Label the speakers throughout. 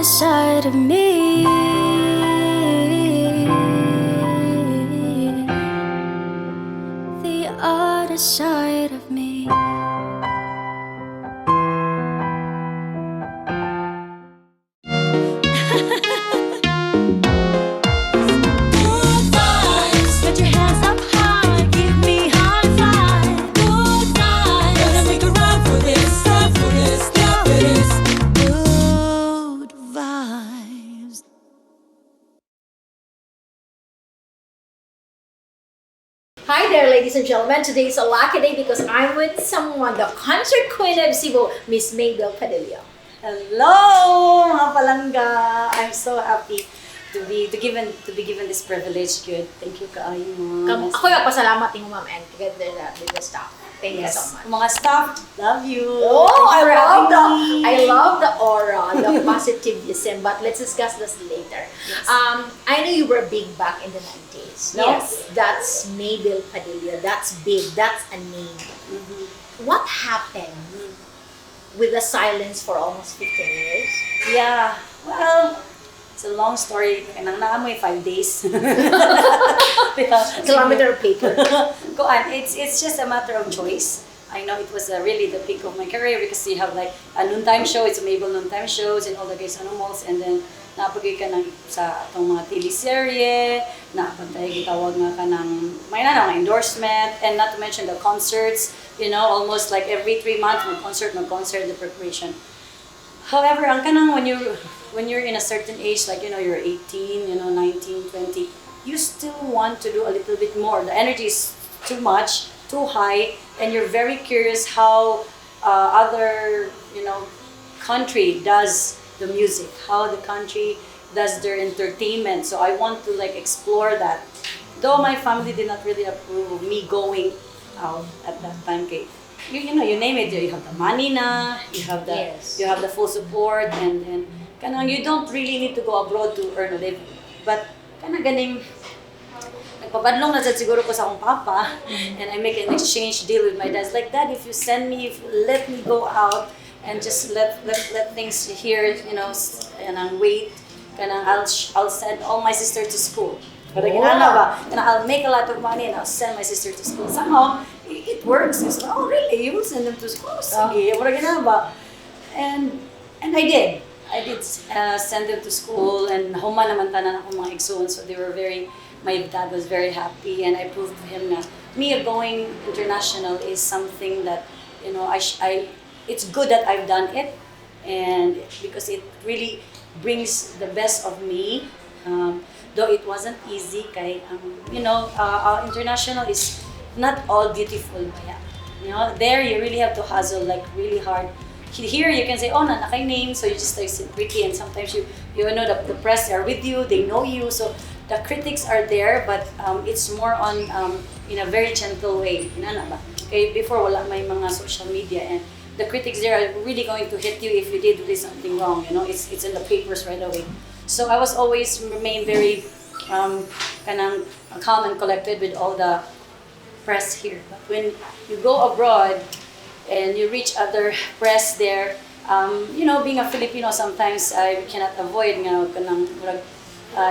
Speaker 1: side of me. The other side of me.
Speaker 2: Hi there, ladies and gentlemen. Today is a lucky day because I'm with someone, the concert queen of Cebu, Miss Maybelle Padillo.
Speaker 3: Hello, mga palangga. I'm so happy to be given this privilege. Good. Thank you kaayo mo.
Speaker 2: Ako yung pasalamat ni ma'am and together with the staff. Thank you so much.
Speaker 3: Mga staff, love you.
Speaker 2: Oh, I love the aura, the positivism. But let's discuss this later.
Speaker 3: Yes.
Speaker 2: I know you were big back in the 90s. No?
Speaker 3: Yes.
Speaker 2: That's Maybelle Padillo. That's big. That's a name.
Speaker 3: Mm-hmm.
Speaker 2: What happened with the silence for almost 15 years?
Speaker 3: Yeah. Well, it's a long story. Kanang naamoy 5 days.
Speaker 2: Kilometer of paper.
Speaker 3: Go on. It's just a matter of choice. I know it was really the peak of my career because you have like a noontime show. It's a Maybelle noontime shows and all the guys animals, and then napagay ka ng sa atong mga teleserye, napantay gitawag nga ka ng may na endorsement, and not to mention the concerts, you know, almost like every 3 months mag-concert, the preparation. However, ang kanang when you're in a certain age, like, you know, you're 18, you know, 19, 20, you still want to do a little bit more. The energy is too much, too high, and you're very curious how other, you know, country does the music, how the country does their entertainment. So I want to like explore that. Though my family did not really approve of me going out at that time. Okay, you know, you name it, you have the money na, you have the you have the full support, and kanang you don't really need to go abroad to earn a living. But kanang ganing nagpabadlong na sad siguro ko sa akong papa, and I make an exchange deal with my dad. Like, Dad, if you send me, if you let me go out and just let things here, you know, and wait, I'll send all my sister to school. But again, and I'll make a lot of money and I'll send my sister to school. Somehow it works. It's like, oh really? You will send them to school? Sige, and I did. Send them to school, and huma naman tanan ako mga igsoon, so they were my dad was very happy, and I proved to him that me going international is something that, you know, it's good that I've done it, and because it really brings the best of me, though it wasn't easy, kay, you know, international is not all beautiful, you know, there you really have to hustle like really hard. Here you can say, oh, nakay name, so you just like sit pretty, and sometimes you know the press are with you, they know you, so the critics are there, but it's more on in a very gentle way. Okay, before wala may mga social media, and the critics there are really going to hit you if you did really something wrong. You know, it's in the papers right away. So I was always remain very kanang calm and collected with all the press here. But when you go abroad and you reach other press there, you know, being a Filipino, sometimes I cannot avoid kanang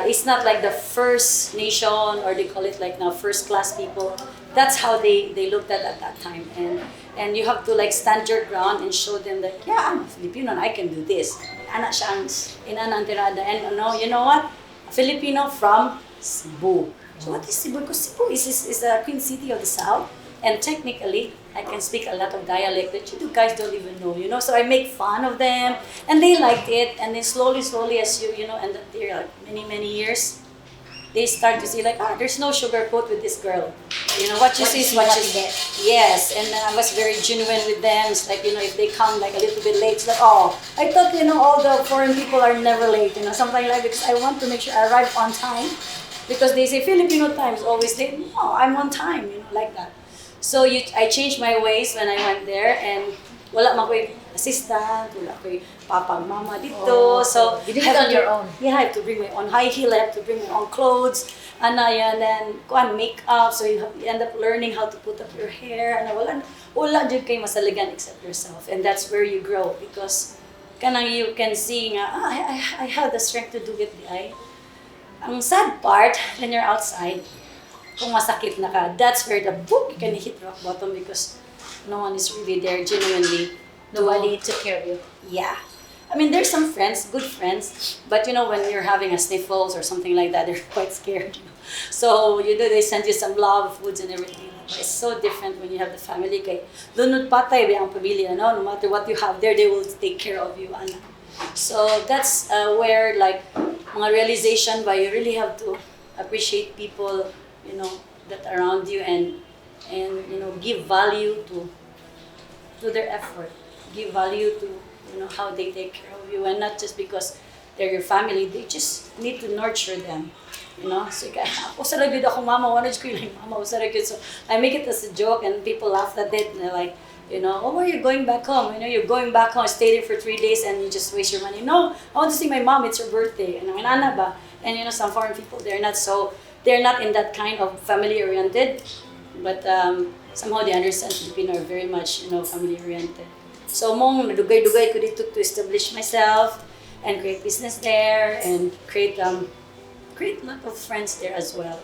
Speaker 3: it's not like the first nation, or they call it like now first class people. That's how they looked at that time, and you have to like stand your ground and show them that, yeah, I'm a Filipino and I can do this. Ana siyang inanang tirada, and you know what? A Filipino from Cebu. So what is Cebu? Because Cebu is the Queen City of the South, and technically I can speak a lot of dialect that you guys don't even know, you know. So I make fun of them, and they liked it. And then slowly, as you know, and there like many years, they start to see like, there's no sugarcoat with this girl. You know, what you see is what you get. Yes, and I was very genuine with them. It's like, you know, if they come like a little bit late, it's like, oh, I thought, you know, all the foreign people are never late, you know, something like, because I want to make sure I arrive on time, because they say Filipino times always late. No, I'm on time, you know, like that. So I changed my ways when I went there, and wala man ko'y assistant, wala ko'y papa and mama dito. So
Speaker 2: you did it on your own.
Speaker 3: Yeah, I have to bring my own high heel, I have to bring my own clothes, and then makeup. So you end up learning how to put up your hair, and wala jud kay masaligan except yourself, and that's where you grow, because kanang you can see nga, I have the strength to do it. Ang sad part, when you're outside, kung masakit na ka, that's where the book you can hit rock bottom because no one is really there genuinely.
Speaker 2: Nobody took care of you.
Speaker 3: Yeah. I mean, there's some friends, good friends, but you know, when you're having a sniffles or something like that, they're quite scared. So, they send you some love, foods and everything. But it's so different when you have the family. Kay lunod patay ba ang pamilya, no? No matter what you have there, they will take care of you. So, that's where, like, mga realization ba, you really have to appreciate people, that around you and give value to their effort. Give value to, how they take care of you, and not just because they're your family, they just need to nurture them. So ako sa ragid ako mama, wanted ko like mama, sa ragid. So I make it as a joke and people laugh at it and they're like, oh, why are you going back home? You're going back home, stay there for 3 days and you just waste your money. No, I want to see my mom, it's her birthday. And ana ba? And some foreign people, they're not in that kind of family-oriented, but somehow they understand Filipino are very much, family-oriented. So mong nadugay-dugay ko dito to establish myself and create business there and create a lot of friends there as well,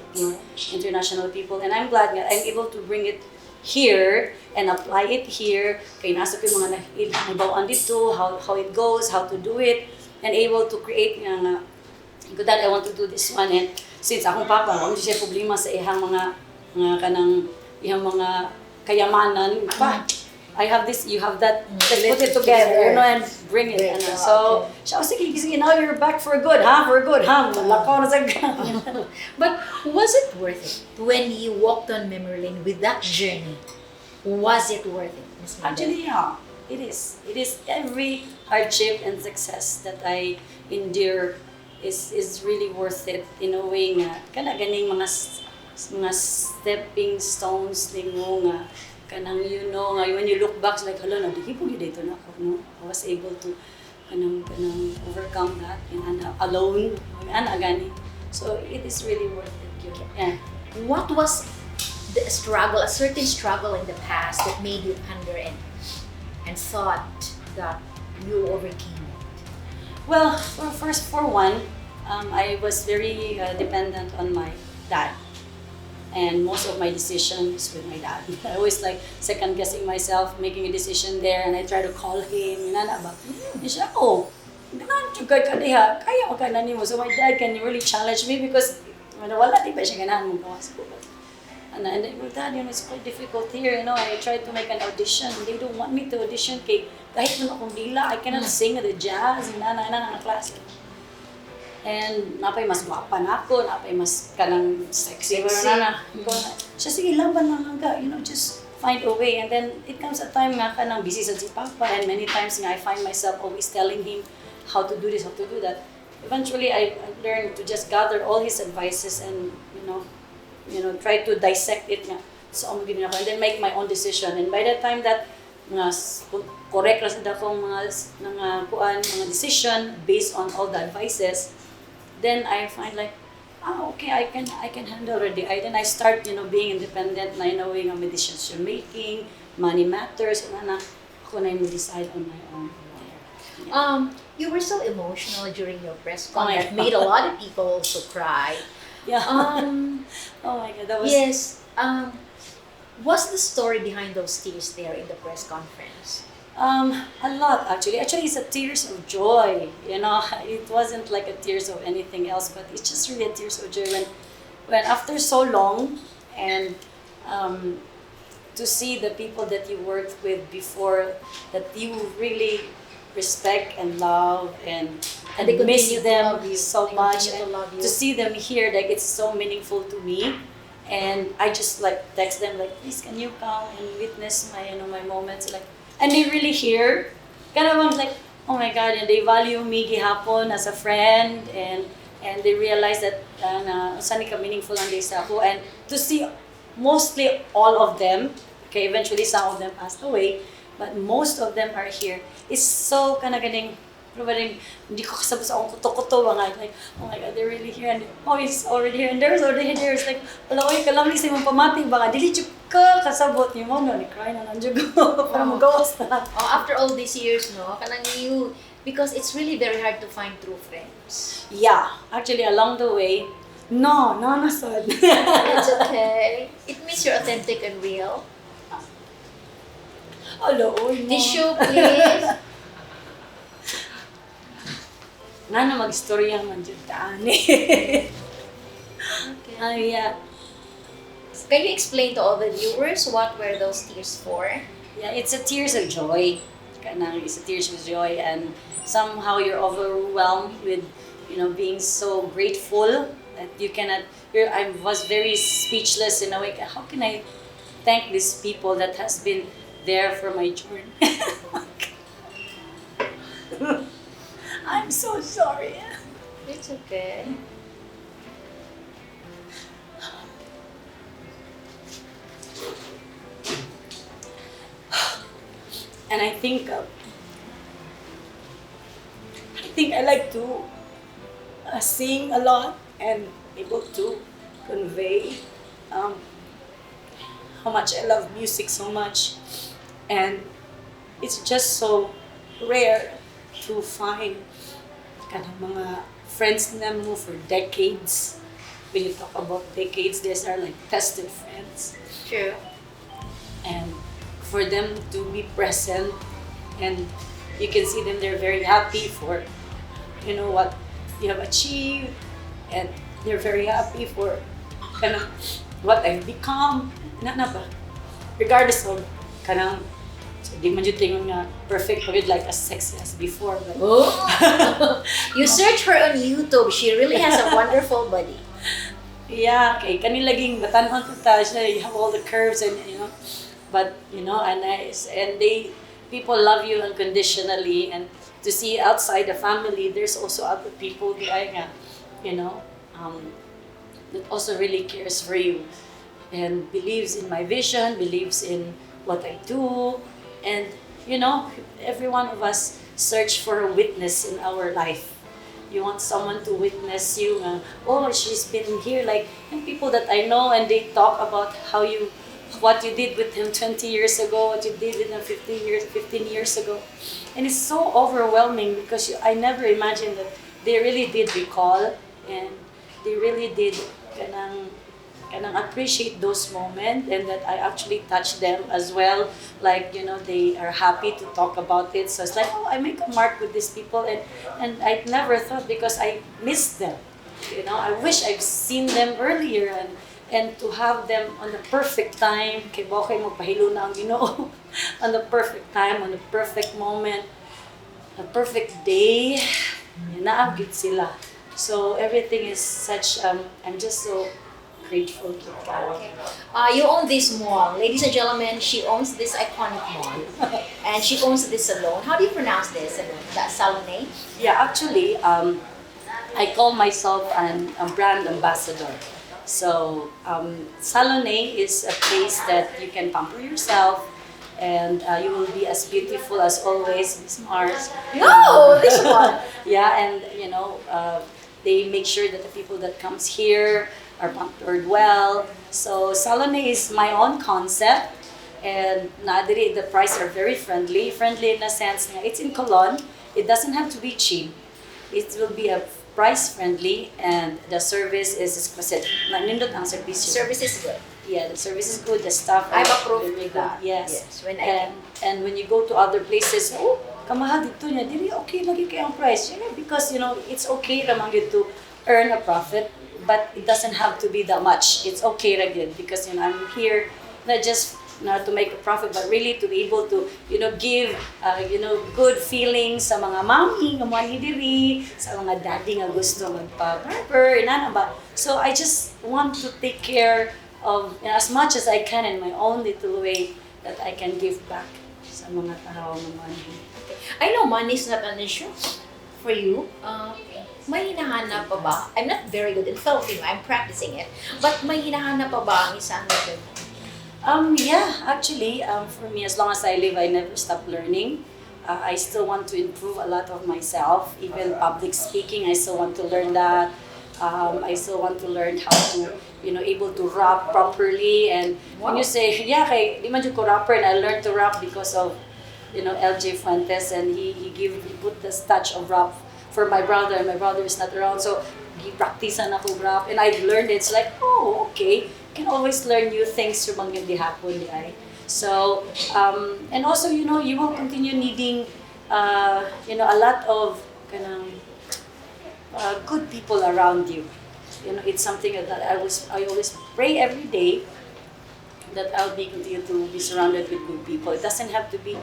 Speaker 3: international people. And I'm glad that I'm able to bring it here and apply it here. Kaya nasa ko yung mga nabawaan dito, how it goes, how to do it, and able to create that I want to do this one. And since akong papa, kung siya problema sa ihang mga kayamanan, pa, I have this, you have that, let's put it together, and bring it. So, siya, sige, now you're back for good, ha? For good, ha? Lakaw na sa
Speaker 2: But was it worth it when you walked on memory lane with that journey? Was it worth it, Ms. Maybelle?
Speaker 3: Actually, yeah, it is. It is every hardship and success that I endure is really worth it in a way nga. Kana ganing mga stepping stones ningo nga. Kanang nga when you look back like hala na dihipog dito na ako, no? I was able to kanang overcome that and alone gani. So it is really worth it. Yeah.
Speaker 2: What was the struggle, a certain struggle in the past that made you ponder and thought that you overcame it?
Speaker 3: Well, for one, I was very dependent on my dad. And most of my decisions with my dad. I always like second guessing myself, making a decision there, and I try to call him. And siya, kaya ka na nimo. So my dad can really challenge me because wala di ba siya ganahan mong gawas ko. And then, Dad, it's quite difficult here. I tried to make an audition. They don't want me to audition. Kahit mo akong dila, I cannot sing the jazz. Na class. And napay mas guwapa na ako, napay mas kanang sexy. Siya, sige, laban lang ka. Just find a way. And then, it comes a time nga kanang busy sa si Papa. And many times nga, I find myself always telling him how to do this, how to do that. Eventually, I learned to just gather all his advices and, try to dissect it nga. So, and then make my own decision. And by the time that correct lang sa akong mga decision based on all the advices, then I find like, okay, I can handle already. Then I start, being independent na knowing ang decision making, money matters, and ako na yung decide on my own.
Speaker 2: Yeah. You were so emotional during your press con that made a lot of people also cry.
Speaker 3: Yeah. Oh my God, that was...
Speaker 2: Yes. What's the story behind those tears there in the press conference?
Speaker 3: A lot actually. Actually, it's a tears of joy. It wasn't like a tears of anything else, but it's just really a tears of joy when after so long and to see the people that you worked with before that you really respect and love and miss them so much, and to see them here, like it's so meaningful to me. And I just like text them like, please can you come and witness my my moments, like. And they really hear, kind of I'm like, oh my God, and they value me gihapon as a friend, and they realize that saan ka meaningful ang day sa ako. And to see mostly all of them, okay, eventually some of them passed away, but most of them are here. It's so ganing, hindi ko kasabot sa akong kuto-kuto like, oh my God, they're really here, and he's already here, and there's already here. It's like, wala ko yung kalamli sa imong pamati, baka dili ka kasabot yung mom, ni cry na nandiyo ko para magawas na.
Speaker 2: After all these years, kanang you Because it's really very hard to find true friends.
Speaker 3: Yeah, actually along the way, no, son.
Speaker 2: It's okay. It means you're authentic and real.
Speaker 3: Hello, no.
Speaker 2: Tissue, please.
Speaker 3: Nana mag-istorya man dyan taani.
Speaker 2: Okay.
Speaker 3: Yeah.
Speaker 2: Can you explain to all the viewers what were those tears for?
Speaker 3: Yeah, it's a tears of joy. Kanang it's a tears of joy, and somehow you're overwhelmed with, being so grateful that you cannot. I was very speechless in a way. How can I thank these people that has been there for my journey? I'm so sorry.
Speaker 2: It's okay.
Speaker 3: And I think I like to sing a lot and able to convey how much I love music so much, and it's just so rare to find mga friends na mo for decades. When you talk about decades, these are like tested friends.
Speaker 2: True.
Speaker 3: And for them to be present, and you can see them, they're very happy for what you have achieved, and they're very happy for what I've become ba, regardless of so di man jud tingon nga perfect pagid like as sexy as before, but
Speaker 2: You search her on YouTube. She really has a wonderful body.
Speaker 3: yeah, kay kani laging batanon ta siya, you have all the curves and but and nice, and people love you unconditionally, and to see outside the family there's also other people that also really cares for you and believes in my vision, believes in what I do, and every one of us search for a witness in our life. You want someone to witness you. She's been here, like, and people that I know, and they talk about what you did with him 20 years ago, what you did with him 15 years ago. And it's so overwhelming because I never imagined that they really did recall, and they really did kanang appreciate those moments, and that I actually touched them as well. Like, they are happy to talk about it. So it's like, I make a mark with these people, and I never thought, because I missed them. I wish I've seen them earlier, and to have them on the perfect time, kay bokay magpahilo na ang Ginoo, on the perfect time, on the perfect moment, a perfect day, naagit sila. So everything is such, I'm just so grateful to God.
Speaker 2: Okay. You own this mall. Ladies and gentlemen, she owns this iconic mall. And she owns this salon. How do you pronounce this? That salon name?
Speaker 3: Yeah, actually, I call myself a brand ambassador. So, Salone is a place that you can pamper yourself, and you will be as beautiful as always, Miss Mars.
Speaker 2: No, this one.
Speaker 3: Yeah, and they make sure that the people that comes here are pampered well. So Salone is my own concept, and the prices are very friendly in a sense na it's in Colon. It doesn't have to be cheap. It will be a price friendly, and the service is exquisite. Nindot ang service.
Speaker 2: Service is good.
Speaker 3: Yeah, the service is good. The staff
Speaker 2: I've
Speaker 3: are
Speaker 2: approved
Speaker 3: very
Speaker 2: that.
Speaker 3: good. Yes.
Speaker 2: And
Speaker 3: when you go to other places, kamahal dito niya, dili okay lagi kay ang price. Because it's okay ramang to earn a profit, but it doesn't have to be that much. It's okay again because I'm here not just to make a profit, but really to be able to give good feelings sa mga mami nga mo diri, sa mga daddy nga gusto magpa-barber, ba. So I just want to take care of as much as I can in my own little way that I can give back sa mga tao nga money.
Speaker 2: I know money is not an issue for you. May hinahanap pa ba? I'm not very good in Filipino. I'm practicing it. But may hinahanap pa ba ang isang level?
Speaker 3: Yeah, actually, for me, as long as I live, I never stop learning. I still want to improve a lot of myself. Even public speaking, I still want to learn that. I still want to learn how to, able to rap properly. And when you say, di man ko rapper, and I learned to rap because of LJ Fuentes, and he put this touch of rap for my brother, and my brother is not around, so he practicean ako rap, and I've learned it. It's like, oh, okay, you can always learn new things through mga hapon, right? So, and also, you will continue needing, a lot of good people around you. It's something that I always pray every day that I'll continue to be surrounded with good people. It doesn't have to be,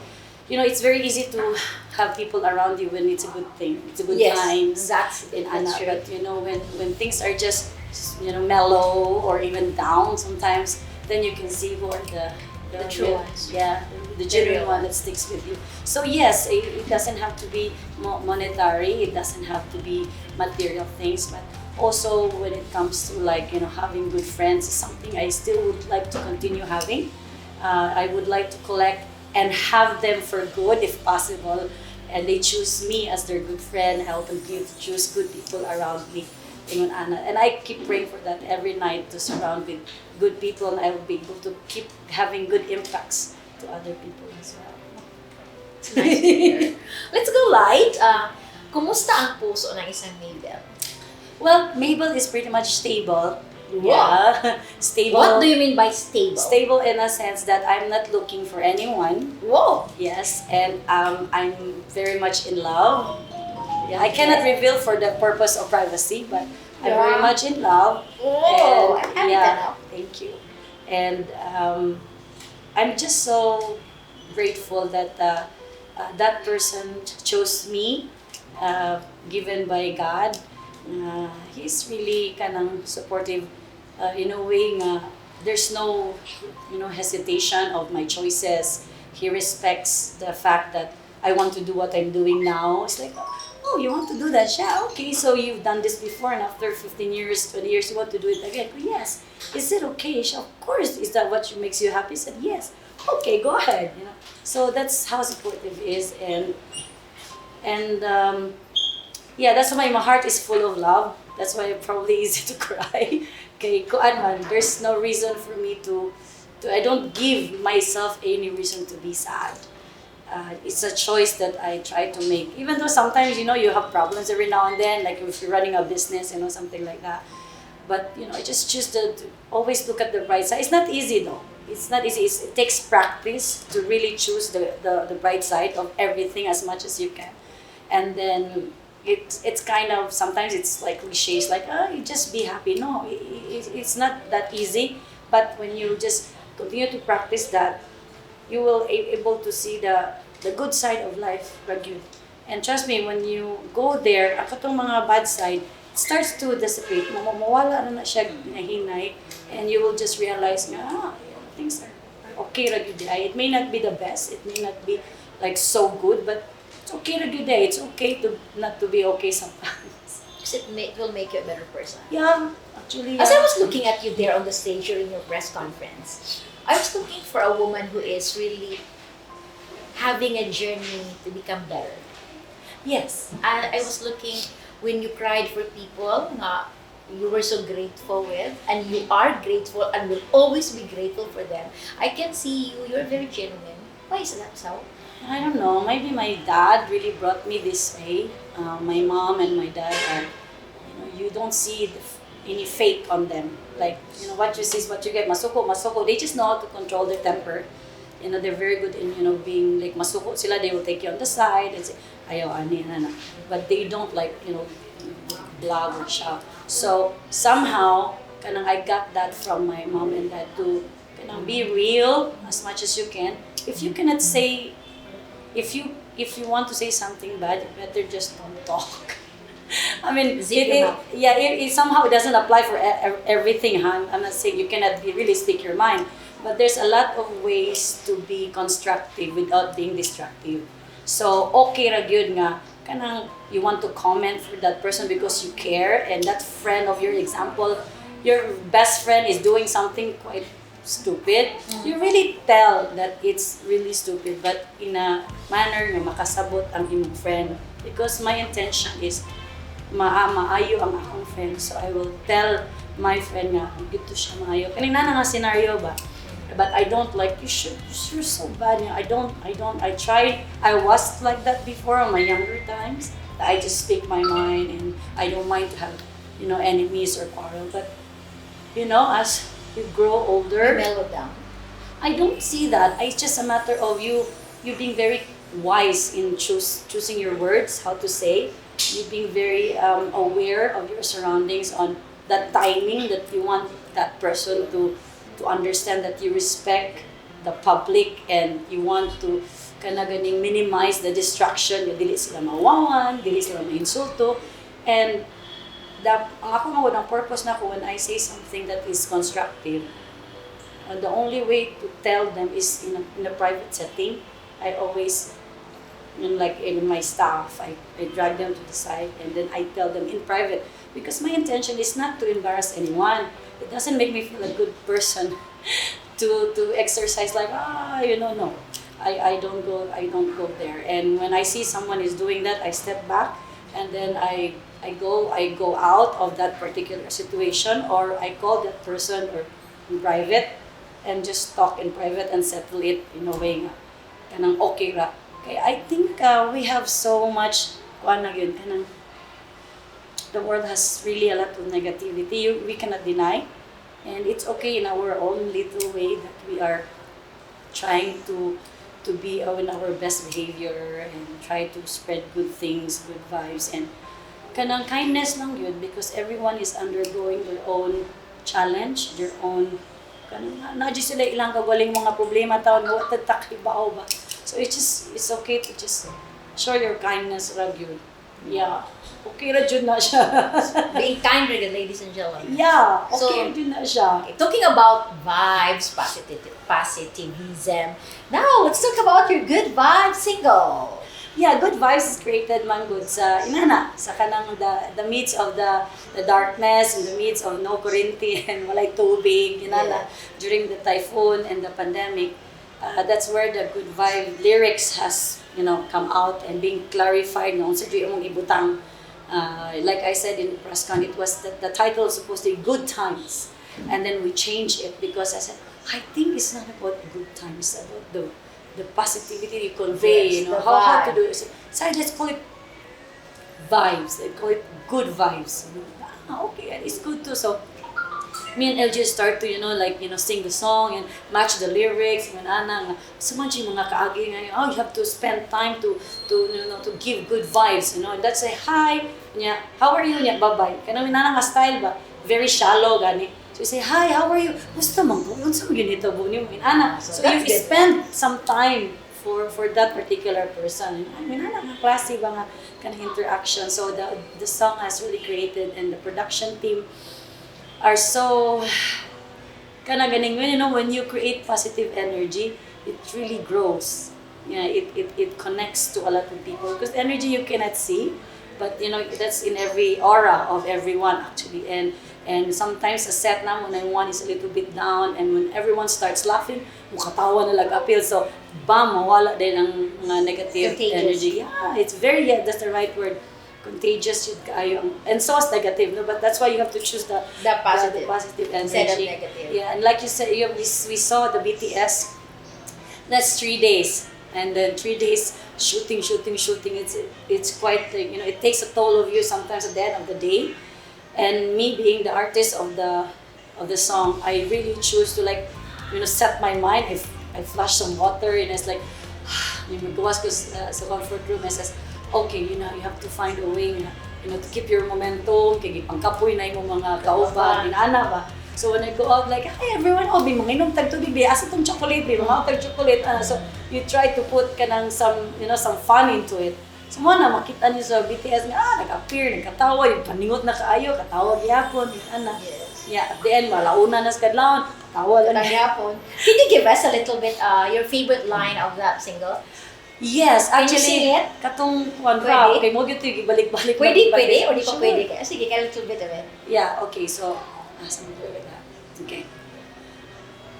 Speaker 3: it's very easy to have people around you when it's a good thing. It's a good times.
Speaker 2: That's true.
Speaker 3: But when things are just mellow or even down sometimes, then you can see who are the
Speaker 2: true ones.
Speaker 3: Yeah, the genuine one that sticks with you. So yes, it doesn't have to be monetary. It doesn't have to be material things, but also when it comes to having good friends is something I still would like to continue having. I would like to collect and have them for good if possible, and they choose me as their good friend. I'll continue to choose good people around me. And I keep praying for that every night, to surround with good people, and I will be able to keep having good impacts to other people as well.
Speaker 2: It's nice to hear. Let's go light. Kumusta ang puso ng isang Maybelle?
Speaker 3: Well, Maybelle is pretty much stable.
Speaker 2: Wow.
Speaker 3: Yeah, stable.
Speaker 2: What do you mean by stable?
Speaker 3: Stable in a sense that I'm not looking for anyone.
Speaker 2: Whoa.
Speaker 3: Yes, and I'm very much in love. Yeah, I cannot reveal for the purpose of privacy, but I'm very much in love.
Speaker 2: Oh,
Speaker 3: and,
Speaker 2: I'm happy to know.
Speaker 3: Thank you. And I'm just so grateful that that person chose me, given by God. He's really supportive in a way. There's no hesitation of my choices. He respects the fact that I want to do what I'm doing now. It's like, oh, you want to do that? Yeah, okay, so you've done this before, and after 15 years, 20 years, you want to do it again? Yes. Is it okay? Of course. Is that what makes you happy? I said, yes. Okay, go ahead. So that's how supportive he is, and that's why my heart is full of love. That's why I'm probably easy to cry. Okay, there's no reason for me to I don't give myself any reason to be sad. It's a choice that I try to make. Even though sometimes, you have problems every now and then, like if you're running a business, something like that. But, I just choose to always look at the bright side. It's not easy though. It's not easy. It takes practice to really choose the bright side of everything as much as you can. And then it's kind of, sometimes it's like cliches, like, you just be happy. No, it's not that easy. But when you just continue to practice that, you will able to see the good side of life, Ragyud. And trust me, when you go there, ako tong mga bad side, it starts to dissipate. Mawala na siya hinay, and you will just realize na, things are okay, Ragyud. It may not be the best, it may not be like so good, but it's okay, Ragyud. It's okay to not to be okay sometimes.
Speaker 2: Because it will make you a better person.
Speaker 3: Yeah, actually.
Speaker 2: As I was looking at you there on the stage during your press conference, I was looking for a woman who is really having a journey to become better.
Speaker 3: Yes.
Speaker 2: And I was looking when you cried for people you were so grateful with, and you are grateful and will always be grateful for them. I can see you're very genuine. Why is that so?
Speaker 3: I don't know. Maybe my dad really brought me this way. My mom and my dad are, you don't see any fake on them. Like, what you see is what you get. Masuko. They just know how to control their temper. They're very good in, being like masuko sila. They will take you on the side and say, ayaw, ani, na. But they don't blah or shout. So somehow, I got that from my mom and dad to be real as much as you can. If you cannot say, if you want to say something bad, you better just don't talk. I mean, it somehow doesn't apply for everything. Huh? I'm not saying you cannot really speak your mind, but there's a lot of ways to be constructive without being destructive. So, okay ra gyud nga, you want to comment for that person because you care, and that friend of your example, your best friend is doing something quite stupid, you really tell that it's really stupid, but in a manner na makasabot ang imong friend. Because my intention is maayo ang akong friend. So I will tell my friend nga, gito siya maayo. Kanina na nga scenario ba? But I don't like, you're so bad. I was like that before in my younger times. I just speak my mind and I don't mind to have, enemies or quarrel. But, as you grow older,
Speaker 2: You mellow down.
Speaker 3: I don't see that. It's just a matter of you being very wise in choosing your words, how to say. You being very aware of your surroundings on that timing that you want that person to understand that you respect the public and you want to ganing minimize the distraction. Yung dili sila mawawan, dili sila mainsulto. And ang ako nga, ang purpose na ko when I say something that is constructive, the only way to tell them is in a private setting. I always, like in my staff, I drag them to the side and then I tell them in private because my intention is not to embarrass anyone. It doesn't make me feel a good person to exercise like, no. I don't go there. And when I see someone is doing that, I step back and then I go out of that particular situation, or I call that person or in private and just talk in private and settle it in a way nga kanang okay ra. Okay, I think we have so much the world has really a lot of negativity. We cannot deny, and it's okay in our own little way that we are trying to be in our best behavior and try to spread good things, good vibes, and kanang kindness lang yun because everyone is undergoing their own challenge, their own nadyo sila ilang kagaling mga problema taon nga tatakibao ba. So it's okay to just show your kindness ra gyud. Yeah. Okay ra jud na siya.
Speaker 2: Being kind, ladies and gentlemen.
Speaker 3: Yeah,
Speaker 2: So,
Speaker 3: okay jud na siya.
Speaker 2: Okay, talking about vibes, positivism. Now, let's talk about your good vibes single.
Speaker 3: Yeah, good vibes is created man good sa inana sa kanang the midst of the darkness, in the midst of no kuryente and walay tubig inana during the typhoon and the pandemic. That's where the good vibe lyrics has come out and being clarified no sa imong ibutang. Like I said in the press con, it was the title was supposed to be Good Times, and then we changed it because I said I think it's not about good times, it's about the positivity you convey,
Speaker 2: Yes,
Speaker 3: how to do it. So let's call it vibes. Let's call it good vibes. Okay, it's good too. So me and LJ start to sing the song and match the lyrics. So much yung mga kaagi nga, you have to spend time to give good vibes. That's say hi. How are you? Bye bye. Kanang nga style ba? Very shallow gani. So you say, hi, how are you? Gusto mo? Unsa mo ginito mo ni mo? So you spend some time for that particular person. Nga klase ba nga kanang interaction. So the song has really created, and the production team are so ganing when you create positive energy, it really grows. It connects to a lot of people because energy you cannot see, but that's in every aura of everyone actually. And sometimes a set na when one is a little bit down, and when everyone starts laughing, mukatawa na lag-appeal. So, mawala din ang mga negative energy. Yeah, it's that's the right word. Contagious yun kaayo. And so is negative, no? But that's why you have to choose the positive energy.
Speaker 2: Instead of negative.
Speaker 3: Yeah, and like you said, we saw the BTS. That's 3 days. And then 3 days shooting. It's quite, it takes a toll of you sometimes at the end of the day. And me being the artist of the song, I really choose to set my mind. If I flush some water and it's like, magawas ko sa comfort room, I says, okay, you have to find a way, to keep your momentum, kaya pangkapoy na yung mga kauban, inana ba. So when I go out, like, hi everyone, mga inom tag-tubig, asa itong chocolate, mga tag-chocolate. So you try to put some fun into it. So makita niyo sa BTS nga, nag-appear, nagkatawa, yung paningot na kaayo, katawa gyapon,
Speaker 2: Yes.
Speaker 3: Yeah, at the end, malauna na sa kadlawon, katawa lang
Speaker 2: Gyapon. Can you give us a little bit your favorite line of that single?
Speaker 3: Yes,
Speaker 2: Can you
Speaker 3: actually,
Speaker 2: sing it?
Speaker 3: katong
Speaker 2: Pwede?
Speaker 3: okay, mo gyud yung ibalik-balik.
Speaker 2: Pwede o di pa
Speaker 3: Sure.
Speaker 2: pwede kaya? Sige, a little bit of it.
Speaker 3: Yeah, okay, so, saan mo ba? Okay.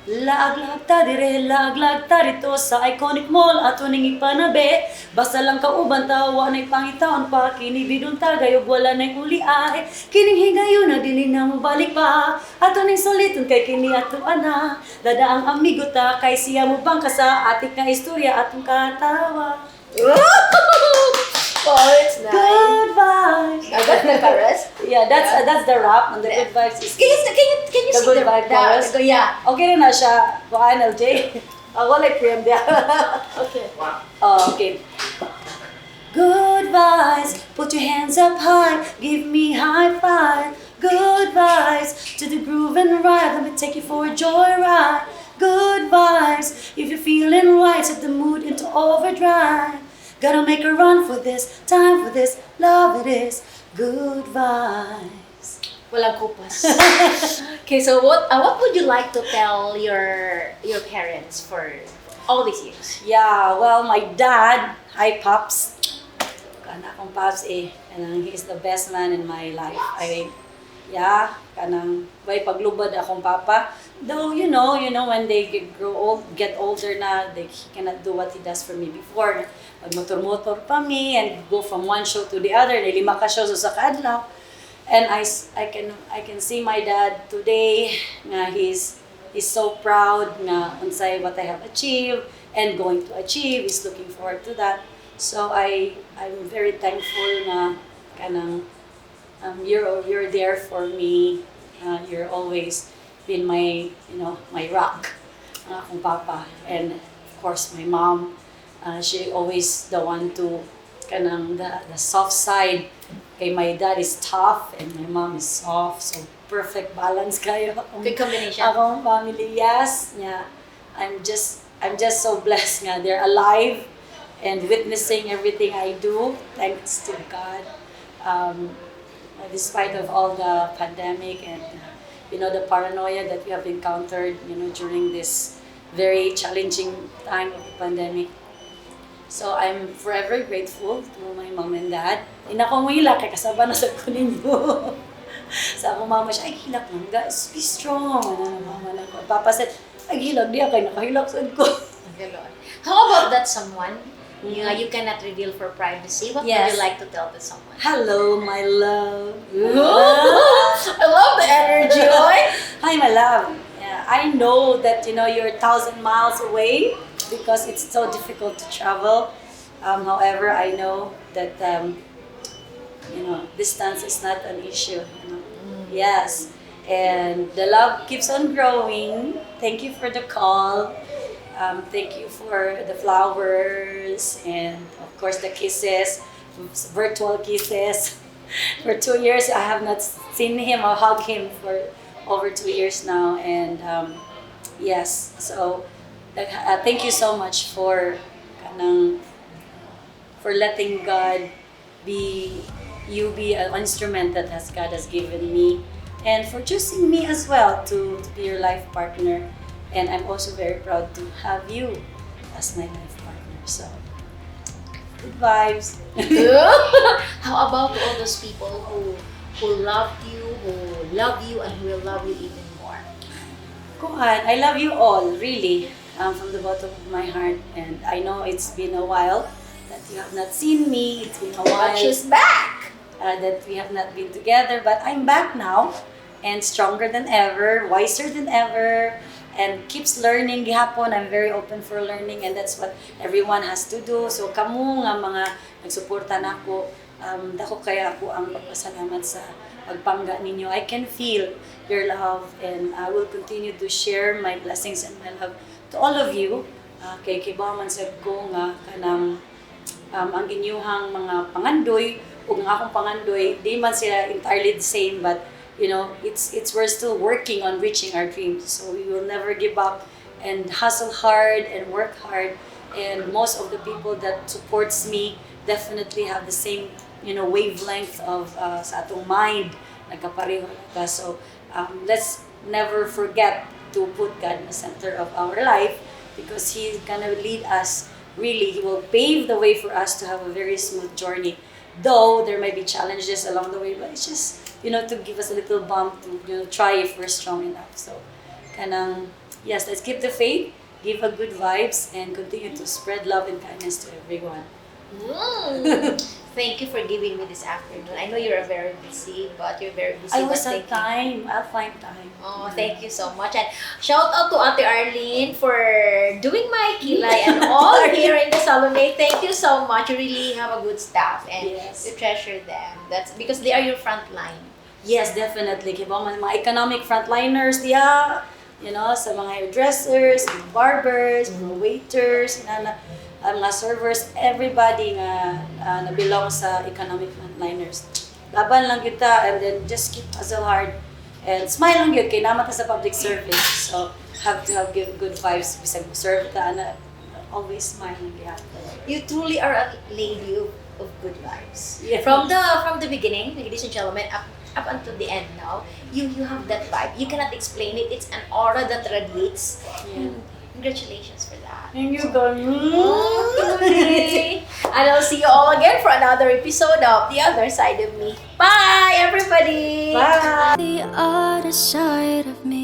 Speaker 3: Laag-lag ta dire, laag-lag ta dito sa iconic mall ato ning ipanabe. Basta lang kauban ta, wa na'y pangitaon pa. Kinibidon ta, gayog wala na'y uli ay. Kining higayon na dili na mo balik pa. Ato ning soliton kay kini ato ana. Dadaang amigo ta, kay siya mo bang kasa atik nga istorya atong katawa.
Speaker 2: Oh, it's nice.
Speaker 3: Good vibes.
Speaker 2: That's the chorus?
Speaker 3: Yeah, that's the rap. And the good vibes is
Speaker 2: Can you
Speaker 3: the
Speaker 2: sing
Speaker 3: good vibe chorus.
Speaker 2: Yeah.
Speaker 3: Okay rin na siya. Kuhaan, LJ. Wala frame dia.
Speaker 2: Okay.
Speaker 3: Oh, okay. Good vibes, put your hands up high, give me high five. Good vibes, to the groove and ride, let me take you for a joyride. Good vibes, if you're feeling right, set the mood into overdrive. Gotta make a run for this, time for this, love it is. Good vibes.
Speaker 2: Walang kupas. Okay, so what would you like to tell your parents for all these years?
Speaker 3: Yeah, well, my dad, hi Pops. Kana akong Pops kanang he is the best man in my life. Kanang way paglubad akong papa. Though you know when they get older na, he cannot do what he does for me before. Magmotor-motor pa me and go from one show to the other. Lima ka shows sa kadlaw. And I can see my dad today nga he's so proud nga unsay what I have achieved and going to achieve. He's looking forward to that. So I'm very thankful na kanang you're there for me. You're always been my my rock, akong papa, and of course my mom. She always the one to kanang the soft side. Kay my dad is tough and my mom is soft, so perfect balance kayo.
Speaker 2: Good combination.
Speaker 3: Akong family, yes. Yeah. I'm just so blessed nga they're alive and witnessing everything I do. Thanks to God. Despite of all the pandemic and the paranoia that we have encountered, during this very challenging time of the pandemic. So I'm forever grateful to my mom and dad. Ina ko hila kay kasaba na sa ko ninyo. Sa akong mama siya, ay hilak man, guys, be strong. Mama na ko. Papa said, ay hilak diya kay nakahilak sad ko.
Speaker 2: How about that someone you cannot reveal for privacy? What would you like to tell to someone?
Speaker 3: Hello, my love.
Speaker 2: I love the energy, oy.
Speaker 3: Hi, my love. Yeah, I know that you're 1,000 miles away because it's so difficult to travel. However, I know that distance is not an issue. Yes, and the love keeps on growing. Thank you for the call. Thank you for the flowers and of course the kisses, virtual kisses. For 2 years, I have not seen him or hug him for over 2 years now, and yes, so thank you so much for letting God be an instrument that God has given me, and for choosing me as well to be your life partner. And I'm also very proud to have you as my life partner. So, good vibes.
Speaker 2: How about all those people who loved you, who love you, and who will love you even more?
Speaker 3: Kuhan, I love you all, really, from the bottom of my heart. And I know it's been a while that you have not seen me. It's been a while.
Speaker 2: But she's back!
Speaker 3: That we have not been together. But I'm back now, and stronger than ever, wiser than ever, and keeps learning gihapon. I'm very open for learning, and that's what everyone has to do. So kamo nga mga nagsuporta nako, dako kaya ako ang pagpasalamat sa pagpangga ninyo. I can feel your love, and I will continue to share my blessings and my love to all of you. Kay kibaman sa ko nga kanang ang ginyuhang mga pangandoy ug nga akong pangandoy, di man sila entirely the same, but it's we're still working on reaching our dreams. So we will never give up and hustle hard and work hard. And most of the people that supports me definitely have the same, wavelength of sa atong mind. Nagkapareho ka. So let's never forget to put God in the center of our life, because He's gonna lead us. Really, He will pave the way for us to have a very smooth journey. Though there may be challenges along the way, but it's just to give us a little bump to try if we're strong enough. So kanang yes, let's keep the faith, give a good vibes, and continue to spread love and kindness to everyone.
Speaker 2: Thank you for giving me this afternoon. I know you're very busy, but you're very busy.
Speaker 3: I was
Speaker 2: but
Speaker 3: on
Speaker 2: thank you.
Speaker 3: time. I'll find time.
Speaker 2: Oh, thank you so much. And shout out to Ate Arlene for doing my kilay and all here in the Salome. Thank you so much. You really have a good staff and
Speaker 3: Yes.
Speaker 2: you treasure them. That's because they are your front line.
Speaker 3: Yes, definitely. Kaya mga economic frontliners diya, you know, sa mga hairdressers, mga barbers, mga waiters, mga servers, everybody nga na belong sa economic frontliners. Laban lang kita and then just keep hustle hard and smile lang yun kay naman ta sa public service. So have to have good vibes bisag serve ta na always smile lang gyud.
Speaker 2: You truly are a lady of good vibes.
Speaker 3: Yeah.
Speaker 2: From the beginning, ladies and gentlemen, up until the end now, you have that vibe. You cannot explain it. It's an aura that radiates.
Speaker 3: Yeah.
Speaker 2: Congratulations for that.
Speaker 3: And you go,
Speaker 2: Okay. And I'll see you all again for another episode of The Other Side of Me. Bye, everybody.
Speaker 3: Bye.
Speaker 1: The other side of me.